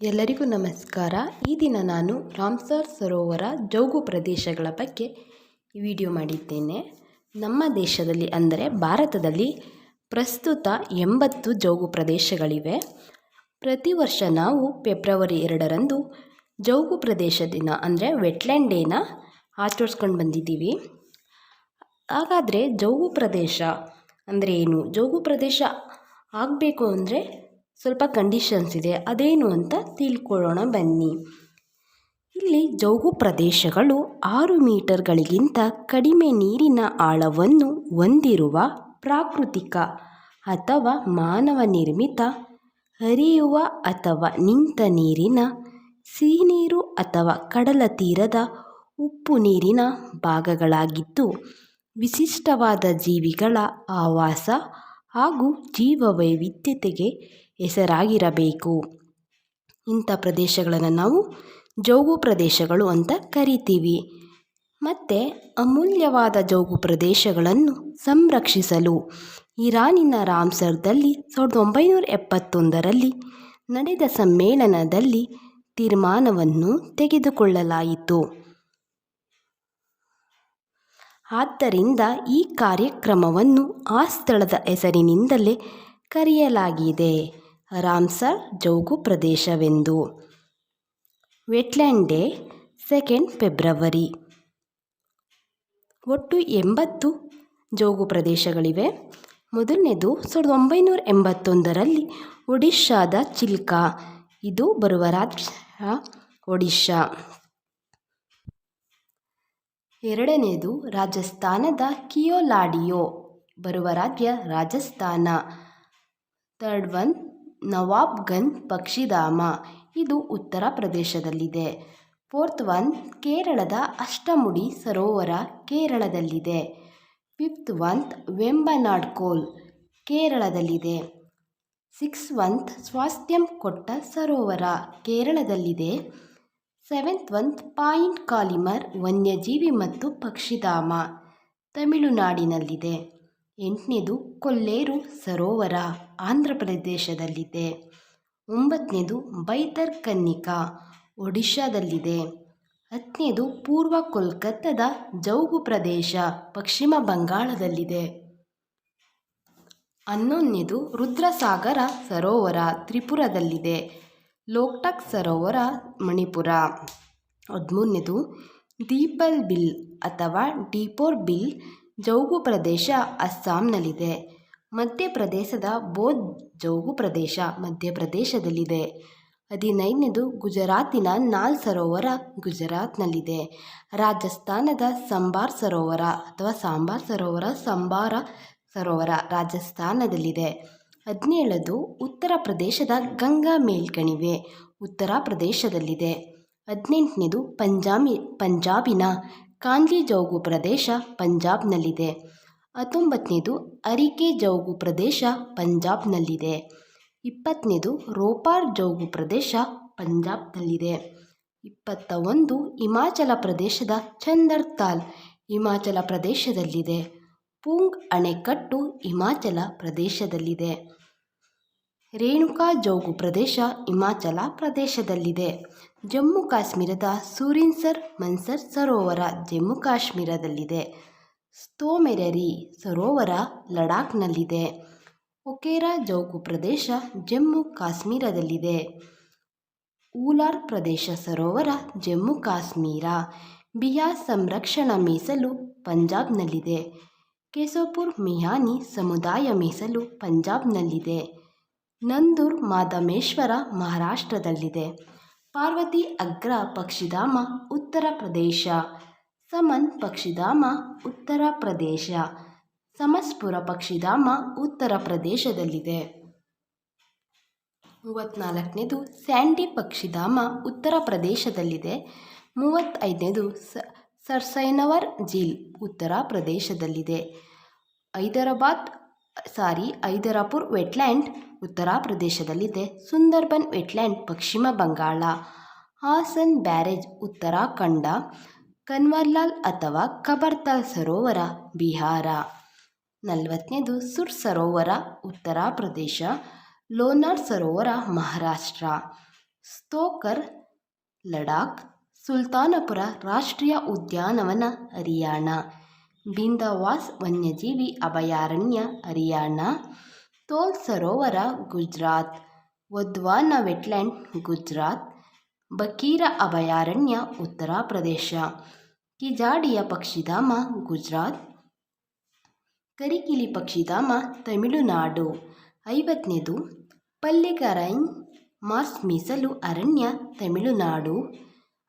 ಎಲ್ಲರಿಗೂ ನಮಸ್ಕಾರ. ಈ ದಿನ ನಾನು ರಾಮ್ಸರ್ ಸರೋವರ ಜೌಗು ಪ್ರದೇಶಗಳ ಬಗ್ಗೆ ವಿಡಿಯೋ ಮಾಡಿದ್ದೇನೆ. ನಮ್ಮ ದೇಶದಲ್ಲಿ ಅಂದರೆ ಭಾರತದಲ್ಲಿ ಪ್ರಸ್ತುತ 80 ಜೌಗು ಪ್ರದೇಶಗಳಿವೆ. ಪ್ರತಿ ವರ್ಷ ನಾವು ಫೆಬ್ರವರಿ 2ರಂದು ಜೌಗು ಪ್ರದೇಶ ದಿನ ಅಂದರೆ ವೆಟ್ಲ್ಯಾಂಡ್ ಡೇನ ಆಚರಿಸ್ಕೊಂಡು ಬಂದಿದ್ದೀವಿ. ಹಾಗಾದರೆ ಜೌಗು ಪ್ರದೇಶ ಅಂದರೆ ಏನು? ಜೌಗು ಪ್ರದೇಶ ಆಗಬೇಕು ಅಂದರೆ ಸ್ವಲ್ಪ ಕಂಡೀಷನ್ಸ್ ಇದೆ. ಅದೇನು ಅಂತ ತಿಳ್ಕೊಳ್ಳೋಣ ಬನ್ನಿ. ಇಲ್ಲಿ ಜೌಗು ಪ್ರದೇಶಗಳು 6 ಮೀಟರ್ಗಳಿಗಿಂತ ಕಡಿಮೆ ನೀರಿನ ಆಳವನ್ನು ಹೊಂದಿರುವ ಪ್ರಾಕೃತಿಕ ಅಥವಾ ಮಾನವ ನಿರ್ಮಿತ ಹರಿಯುವ ಅಥವಾ ನಿಂತ ನೀರಿನ, ಸಿಹಿನೀರು ಅಥವಾ ಕಡಲ ತೀರದ ಉಪ್ಪು ನೀರಿನ ಭಾಗಗಳಾಗಿದ್ದು, ವಿಶಿಷ್ಟವಾದ ಜೀವಿಗಳ ಆವಾಸ ಹಾಗೂ ಜೀವವೈವಿಧ್ಯತೆಗೆ ಹೆಸರಾಗಿರಬೇಕು. ಇಂಥ ಪ್ರದೇಶಗಳನ್ನು ನಾವು ಜೌಗು ಪ್ರದೇಶಗಳು ಅಂತ ಕರಿತೀವಿ. ಮತ್ತು ಅಮೂಲ್ಯವಾದ ಜೌಗು ಪ್ರದೇಶಗಳನ್ನು ಸಂರಕ್ಷಿಸಲು ಇರಾನಿನ ರಾಮ್ಸರ್ದಲ್ಲಿ 1971ರಲ್ಲಿ ನಡೆದ ಸಮ್ಮೇಳನದಲ್ಲಿ ತೀರ್ಮಾನವನ್ನು ತೆಗೆದುಕೊಳ್ಳಲಾಯಿತು. ಆದ್ದರಿಂದ ಈ ಕಾರ್ಯಕ್ರಮವನ್ನು ಆ ಸ್ಥಳದ ಹೆಸರಿನಿಂದಲೇ ಕರೆಯಲಾಗಿದೆ, ರಾಮ್ಸರ್ ಜೌಗು ಪ್ರದೇಶವೆಂದು. Wetland day 2 February. ಒಟ್ಟು 80 ಜೌಗು ಪ್ರದೇಶಗಳಿವೆ. ಮೊದಲನೇದು 1981ರಲ್ಲಿ ಒಡಿಶಾದ ಚಿಲ್ಕಾ, ಇದು ಬರುವ ರಾಜ್ಯ ಒಡಿಶಾ. ಎರಡನೇದು ರಾಜಸ್ಥಾನದ ಕಿಯೋಲಾಡಿಯೋ, ಬರುವ ರಾಜ್ಯ ರಾಜಸ್ಥಾನ. ಥರ್ಡ್ ಒನ್ ನವಾಬ್ಗಂಜ್ ಪಕ್ಷಿಧಾಮ, ಇದು ಉತ್ತರ ಪ್ರದೇಶದಲ್ಲಿದೆ. ಫೋರ್ತ್ ಒನ್ ಕೇರಳದ ಅಷ್ಟಮುಡಿ ಸರೋವರ, ಕೇರಳದಲ್ಲಿದೆ. ಫಿಫ್ತ್ ಒನ್ ವೆಂಬನಾಡ್ ಕೋಲ್, ಕೇರಳದಲ್ಲಿದೆ. ಸಿಕ್ಸ್ತ್ ಒನ್ ಸ್ವಾಸ್ಥ್ಯಂ ಕೊಟ್ಟ ಸರೋವರ, ಕೇರಳದಲ್ಲಿದೆ. ಸೆವೆಂತ್ ಒನ್ ಪಾಯಿಂಟ್ ಕಾಲಿಮರ್ ವನ್ಯಜೀವಿ ಮತ್ತು ಪಕ್ಷಿಧಾಮ, ತಮಿಳುನಾಡಿನಲ್ಲಿದೆ. ಎಂಟನೇದು ಕೊಲ್ಲೇರು ಸರೋವರ, ಆಂಧ್ರ ಪ್ರದೇಶದಲ್ಲಿದೆ. ಒಂಬತ್ತನೇದು ಭೈತರ್ಕನಿಕಾ, ಒಡಿಶಾದಲ್ಲಿದೆ. ಹತ್ತನೇದು ಪೂರ್ವ ಕೋಲ್ಕತ್ತಾದ ಜೌಗು ಪ್ರದೇಶ, ಪಶ್ಚಿಮ ಬಂಗಾಳದಲ್ಲಿದೆ. 11ನೇದು ರುದ್ರಸಾಗರ ಸರೋವರ, ತ್ರಿಪುರದಲ್ಲಿದೆ. ಲೋಕ್ಟಾಕ್ ಸರೋವರ, ಮಣಿಪುರ. 13ನೇದು ದೀಪಲ್ ಬಿಲ್ ಅಥವಾ ದೀಪೋರ್ ಬಿಲ್ ಜೌಗು ಪ್ರದೇಶ, ಅಸ್ಸಾಂನಲ್ಲಿದೆ. ಮಧ್ಯಪ್ರದೇಶದ ಬೋಧ್ ಜೌಗು ಪ್ರದೇಶ, ಮಧ್ಯಪ್ರದೇಶದಲ್ಲಿದೆ. 15ನೇದು ಗುಜರಾತಿನ ನಾಲ್ ಸರೋವರ, ಗುಜರಾತ್ನಲ್ಲಿದೆ. ರಾಜಸ್ಥಾನದ ಸಂಬಾರ್ ಸರೋವರ ಅಥವಾ ಸಾಂಬಾರ್ ಸರೋವರ, ಸಂಬಾರ ಸರೋವರ, ರಾಜಸ್ಥಾನದಲ್ಲಿದೆ. 17ನೇದು ಉತ್ತರ ಪ್ರದೇಶದ ಗಂಗಾ ಮೇಲ್ಕಣಿವೆ, ಉತ್ತರ ಪ್ರದೇಶದಲ್ಲಿದೆ. 18ನೇದು ಪಂಜಾಬಿನ ಕಾಂಡ್ಲಿ ಜೌಗು ಪ್ರದೇಶ, ಪಂಜಾಬ್ನಲ್ಲಿದೆ. 19ನೇದು ಅರಿಕೆ ಜೌಗು ಪ್ರದೇಶ, ಪಂಜಾಬ್ನಲ್ಲಿದೆ. 20ನೇದು ರೋಪಾರ್ ಜೌಗು ಪ್ರದೇಶ, ಪಂಜಾಬ್ನಲ್ಲಿದೆ. 21 ಹಿಮಾಚಲ ಪ್ರದೇಶದ ಚಂದರ್ತಾಲ್, ಹಿಮಾಚಲ ಪ್ರದೇಶದಲ್ಲಿದೆ. ಪೂಂಗ್ ಅಣೆಕಟ್ಟು, ಹಿಮಾಚಲ ಪ್ರದೇಶದಲ್ಲಿದೆ. ರೇಣುಕಾ ಜೌಗು ಪ್ರದೇಶ, ಹಿಮಾಚಲ ಪ್ರದೇಶದಲ್ಲಿದೆ. ಜಮ್ಮು ಕಾಶ್ಮೀರದ ಸೂರಿನ್ಸರ್ ಮನ್ಸರ್ ಸರೋವರ, ಜಮ್ಮು ಕಾಶ್ಮೀರದಲ್ಲಿದೆ. ಸ್ತೋಮೆರರಿ ಸರೋವರ, ಲಡಾಖ್ನಲ್ಲಿದೆ. ಒಕೇರಾ ಜೌಗು ಪ್ರದೇಶ, ಜಮ್ಮು ಕಾಶ್ಮೀರದಲ್ಲಿದೆ. ಊಲಾರ್ ಪ್ರದೇಶ ಸರೋವರ, ಜಮ್ಮು ಕಾಶ್ಮೀರ. ಬಿಯಾಸ್ ಸಂರಕ್ಷಣಾ ಮೀಸಲು, ಪಂಜಾಬ್ನಲ್ಲಿದೆ. ಕೇಶವಪುರ್ ಮಿಯಾನಿ ಸಮುದಾಯ ಮೀಸಲು, ಪಂಜಾಬ್ನಲ್ಲಿದೆ. ನಂದೂರ್ ಮಾದಮೇಶ್ವರ, ಮಹಾರಾಷ್ಟ್ರದಲ್ಲಿದೆ. ಪಾರ್ವತಿ ಅಗ್ರ ಪಕ್ಷಿಧಾಮ, ಉತ್ತರ ಪ್ರದೇಶ. ಸಮನ್ ಪಕ್ಷಿಧಾಮ, ಉತ್ತರ ಪ್ರದೇಶ. ಸಮಸ್ಪುರ ಪಕ್ಷಿಧಾಮ, ಉತ್ತರ ಪ್ರದೇಶದಲ್ಲಿದೆ. 34ನೇದು ಸ್ಯಾಂಡಿ ಪಕ್ಷಿಧಾಮ, ಉತ್ತರ ಪ್ರದೇಶದಲ್ಲಿದೆ. 35ನೇದು ಸರ್ಸೈನವರ್ ಝೀಲ್, ಉತ್ತರ ಪ್ರದೇಶದಲ್ಲಿದೆ. ಹೈದರಾಪುರ್ ವೆಟ್ಲ್ಯಾಂಡ್, ಉತ್ತರ ಪ್ರದೇಶದಲ್ಲಿದೆ. ಸುಂದರ್ಬನ್ ವೆಟ್ಲ್ಯಾಂಡ್, ಪಶ್ಚಿಮ ಬಂಗಾಳ. ಹಾಸನ್ ಬ್ಯಾರೇಜ್, ಉತ್ತರಾಖಂಡ. ಕನ್ವರ್ಲಾಲ್ ಅಥವಾ ಖಬರ್ತಾಲ್ ಸರೋವರ, ಬಿಹಾರ. 40ನೇದು ಸುರ್ ಸರೋವರ, ಉತ್ತರ ಪ್ರದೇಶ. ಲೋನಾರ್ ಸರೋವರ, ಮಹಾರಾಷ್ಟ್ರ. ಸ್ತೋಕರ್ ಲಡಾಖ್, ಸುಲ್ತಾನಪುರ ರಾಷ್ಟ್ರೀಯ ಉದ್ಯಾನವನ ಹರಿಯಾಣ, ಬಿಂದವಾಸ್ ವನ್ಯಜೀವಿ ಅಭಯಾರಣ್ಯ ಹರಿಯಾಣ, ತೋಲ್ ಸರೋವರ ಗುಜರಾತ್, ವದ್ವಾನ ವೆಟ್ಲ್ಯಾಂಡ್ ಗುಜರಾತ್, ಬಕೀರ ಅಭಯಾರಣ್ಯ ಉತ್ತರ ಪ್ರದೇಶ, ಕಿಜಾಡಿಯ ಪಕ್ಷಿಧಾಮ ಗುಜರಾತ್, ಕರಿಕಿಲಿ ಪಕ್ಷಿಧಾಮ ತಮಿಳುನಾಡು. 50ನೇದು ಪಲ್ಲಿಗರೈನ್ ಮಾರ್ಸ್ ಮೀಸಲು ಅರಣ್ಯ ತಮಿಳುನಾಡು.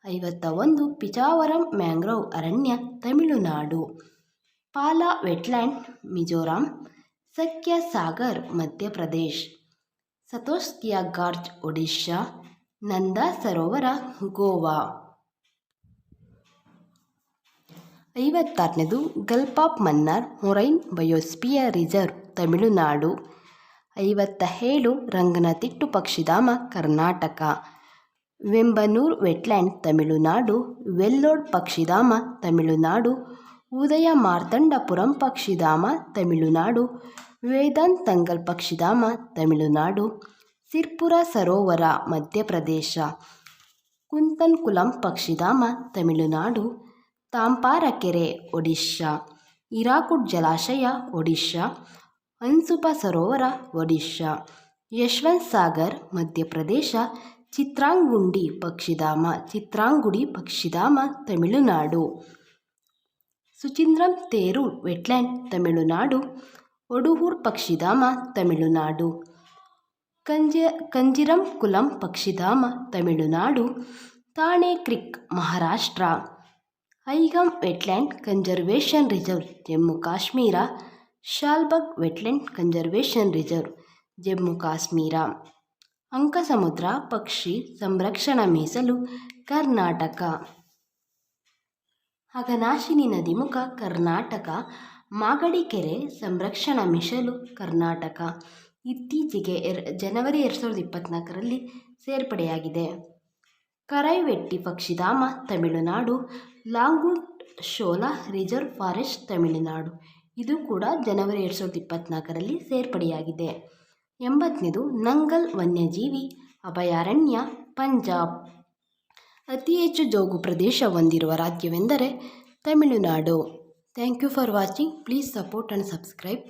51 ಪಿಚಾವರಂ ಮ್ಯಾಂಗ್ರೋವ್ ಅರಣ್ಯ ತಮಿಳುನಾಡು. ಪಾಲಾ ವೆಟ್ಲ್ಯಾಂಡ್ ಮಿಜೋರಾಂ. ಸಖ್ಯ ಸಾಗರ್ ಮಧ್ಯಪ್ರದೇಶ್. ಸತೋಸ್ತಿಯಾ ಗಾರ್ಜ್ ಒಡಿಶಾ. ನಂದಾ ಸರೋವರ ಗೋವಾ. 56ನೇದು gulf of Mannar marine biosphere reserve Tamil Nadu. 57 Ranganathittu ಪಕ್ಷಿಧಾಮ ಕರ್ನಾಟಕ. ವೆಂಬನೂರ್ ವೆಟ್ಲ್ಯಾಂಡ್ ತಮಿಳುನಾಡು. ವೆಲ್ಲೋಡ್ ಪಕ್ಷಿಧಾಮ ತಮಿಳುನಾಡು. ಉದಯ ಮಾರ್ತಾಂಡಪುರಂ ಪಕ್ಷಿಧಾಮ ತಮಿಳುನಾಡು. ವೇದಾಂತಂಗಲ್ ಪಕ್ಷಿಧಾಮ ತಮಿಳುನಾಡು. ಸಿರ್ಪುರ ಸರೋವರ ಮಧ್ಯಪ್ರದೇಶ. ಕುಂತನ್ಕುಲಂ ಪಕ್ಷಿಧಾಮ ತಮಿಳುನಾಡು. ತಾಂಪಾರ ಕೆರೆ ಒಡಿಶಾ. ಹಿರಾಕುಡ್ ಜಲಾಶಯ ಒಡಿಶಾ. ಅನ್ಸುಪ ಸರೋವರ ಒಡಿಶಾ. ಯಶವಂತ್ ಸಾಗರ್ ಮಧ್ಯಪ್ರದೇಶ. ಚಿತ್ರಾಂಗುಂಡಿ ಪಕ್ಷಿಧಾಮ ತಮಿಳುನಾಡು. ಸುಚಿಂದ್ರಂ ತೇರೂರ್ ವೆಟ್ಲ್ಯಾಂಡ್ ತಮಿಳುನಾಡು. ಒಡುಹೂರ್ ಪಕ್ಷಿಧಾಮ ತಮಿಳುನಾಡು. ಕಂಜಿರಂ ಕುಲಂ ಪಕ್ಷಿಧಾಮ Tamil Nadu. Thane creek Maharashtra. Hygam wetland conservation reserve Jammu Kashmir. Shallabugh wetland conservation reserve Jammu Kashmir. Ankasamudra ಪಕ್ಷಿ ಸಂರಕ್ಷಣಾ ಮೀಸಲು ಕರ್ನಾಟಕ. ಅಘನಾಶಿನಿ ನದೀಮುಖ ಕರ್ನಾಟಕ. ಮಾಗಡಿ ಕೆರೆ ಸಂರಕ್ಷಣಾ ಮೀಸಲು ಕರ್ನಾಟಕ. ಇತ್ತೀಚೆಗೆ ಜನವರಿ 2024ರಲ್ಲಿ ಸೇರ್ಪಡೆಯಾಗಿದೆ. ಕರೈವೆಟ್ಟಿ ಪಕ್ಷಿಧಾಮ ತಮಿಳುನಾಡು. Longwood Shola reserve forest Tamil Nadu. ಇದು ಕೂಡ ಜನವರಿ 2024ರಲ್ಲಿ ಸೇರ್ಪಡೆಯಾಗಿದೆ. 80ನೇದು ನಂಗಲ್ ವನ್ಯಜೀವಿ ಅಭಯಾರಣ್ಯ ಪಂಜಾಬ್. ಅತಿ ಹೆಚ್ಚು ಜೋಗು ಪ್ರದೇಶ ಹೊಂದಿರುವ ರಾಜ್ಯವೆಂದರೆ Tamil Nadu. Thank you for watching. Please support and subscribe.